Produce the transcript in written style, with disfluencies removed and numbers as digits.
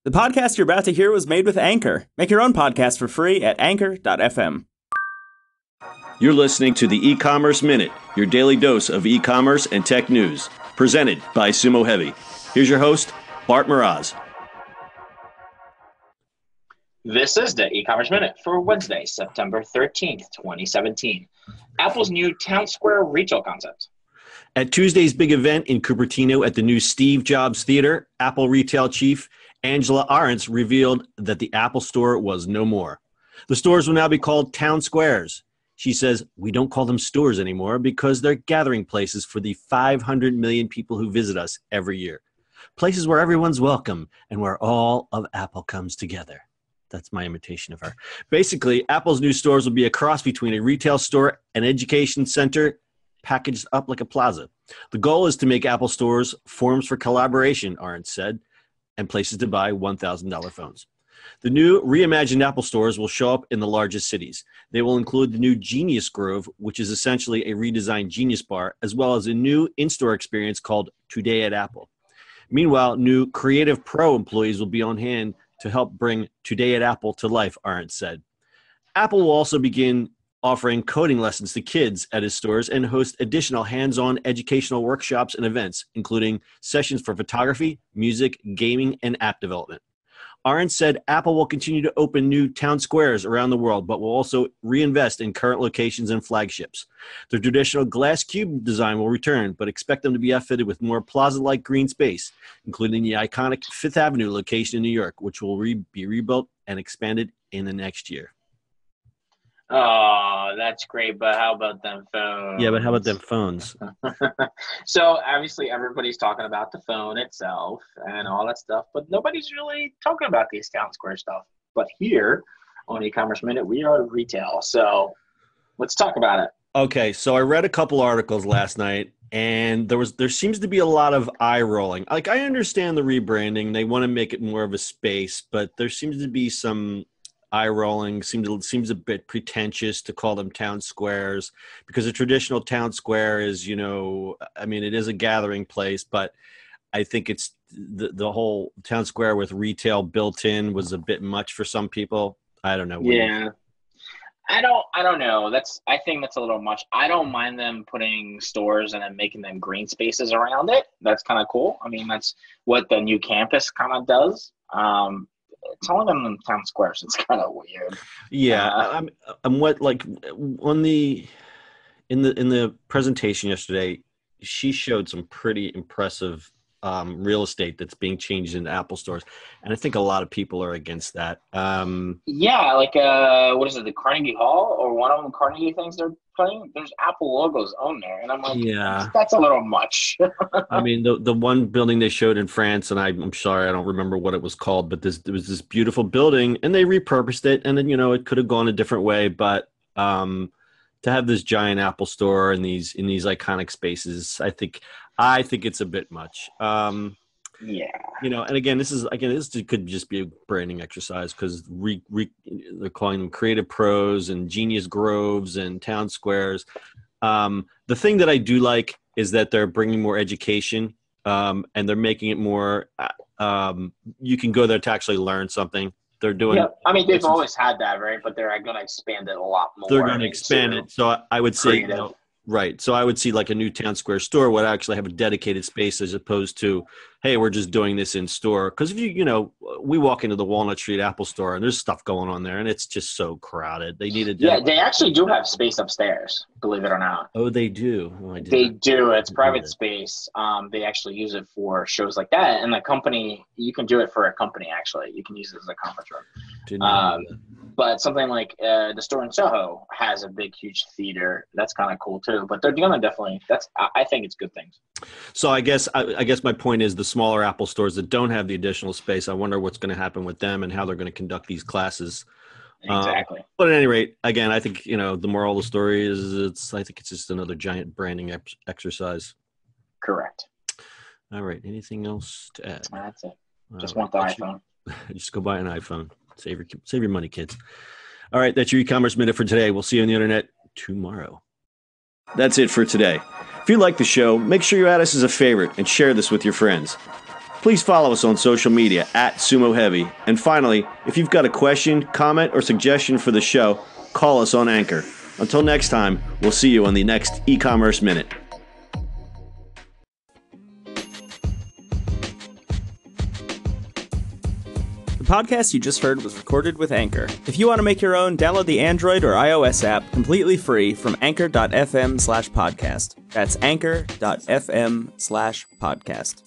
The podcast you're about to hear was made with Anchor. Make your own podcast for free at anchor.fm. You're listening to the E-Commerce Minute, your daily dose of e-commerce and tech news, presented by Sumo Heavy. Here's your host, Bart Mraz. This is the E-Commerce Minute for Wednesday, September 13th, 2017. Apple's new Town Square retail concept. At Tuesday's big event in Cupertino at the new Steve Jobs Theater, Apple retail chief Angela Ahrendts revealed that the Apple Store was no more. The stores will now be called Town Squares. She says, "We don't call them stores anymore because they're gathering places for the 500 million people who visit us every year. Places where everyone's welcome and where all of Apple comes together." That's my imitation of her. Basically, Apple's new stores will be a cross between a retail store and education center packaged up like a plaza. The goal is to make Apple stores forums for collaboration, Ahrendts said, and places to buy $1,000 phones. The new reimagined Apple stores will show up in the largest cities. They will include the new Genius Grove, which is essentially a redesigned Genius Bar, as well as a new in-store experience called Today at Apple. Meanwhile, new Creative Pro employees will be on hand to help bring Today at Apple to life, Ahrendts said. Apple will also begin offering coding lessons to kids at its stores and host additional hands-on educational workshops and events, including sessions for photography, music, gaming, and app development. Ahrendts said Apple will continue to open new town squares around the world, but will also reinvest in current locations and flagships. The traditional glass cube design will return, but expect them to be outfitted with more plaza-like green space, including the iconic Fifth Avenue location in New York, which will be rebuilt and expanded in the next year. Oh, that's great, but how about them phones? Yeah, but how about them phones? So obviously everybody's talking about the phone itself and all that stuff, but nobody's really talking about these Town Square stuff. But here on E-Commerce Minute, we are retail. So let's talk about it. Okay, so I read a couple articles last night, and there seems to be a lot of eye rolling. Like, I understand the rebranding; they want to make it more of a space, but there seems to be some eye rolling. Seems a bit pretentious to call them town squares, because a traditional town square is, it is a gathering place, but I think it's the whole town square with retail built in was a bit much for some people. I don't know. Yeah. I don't know. I think that's a little much. I don't mind them putting stores and then making them green spaces around it. That's kind of cool. I mean, that's what the new campus kind of does. Telling them in town squares, it's kind of weird. Yeah, I'm what, like, on the in the presentation yesterday, she showed some pretty impressive real estate that's being changed into Apple stores, and I think a lot of people are against that. Yeah, like what is it, the Carnegie Hall or one of them Carnegie things they're putting? There's Apple logos on there, and I'm like, yeah, that's a little much. I mean, the one building they showed in France, and I'm sorry, I don't remember what it was called, but there was this beautiful building, and they repurposed it, and then it could have gone a different way, but to have this giant Apple store in these iconic spaces, I think it's a bit much. Yeah. And this could just be a branding exercise, because they're calling them Creative Pros and Genius Groves and Town Squares. The thing that I do like is that they're bringing more education, and they're making it more. You can go there to actually learn something. They're doing. Yeah, I mean, they've always had that, right? But they're going to expand it a lot more. They're going to expand it. So I would say, creative. right. So I would see like a new Town Square store would actually have a dedicated space, as opposed to, hey, we're just doing this in store. Because if we walk into the Walnut Street Apple store and there's stuff going on there, and it's just so crowded. They need a they actually do have space upstairs, believe it or not. Oh, they do. Oh, they do. It's private space. They actually use it for shows like that, and the company, you can do it for a company. Actually, you can use it as a conference room. But something like the store in Soho has a big, huge theater. That's kind of cool too. But they're gonna definitely. I think it's good things. So I guess my point is, the smaller Apple stores that don't have the additional space, I wonder what's going to happen with them and how they're going to conduct these classes. Exactly. But at any rate, again, I think the moral of the story is I think it's just another giant branding exercise. Correct. All right. Anything else to add? That's it. Just want the iPhone. Just go buy an iPhone. Save your money, kids. All right. That's your E-Commerce Minute for today. We'll see you on the internet tomorrow. That's it for today. If you like the show, make sure you add us as a favorite and share this with your friends. Please follow us on social media at Sumo Heavy. And finally, if you've got a question, comment, or suggestion for the show, call us on Anchor. Until next time, we'll see you on the next E-Commerce Minute. The podcast you just heard was recorded with Anchor. If you want to make your own, download the Android or iOS app completely free from anchor.fm/podcast. That's anchor.fm/podcast.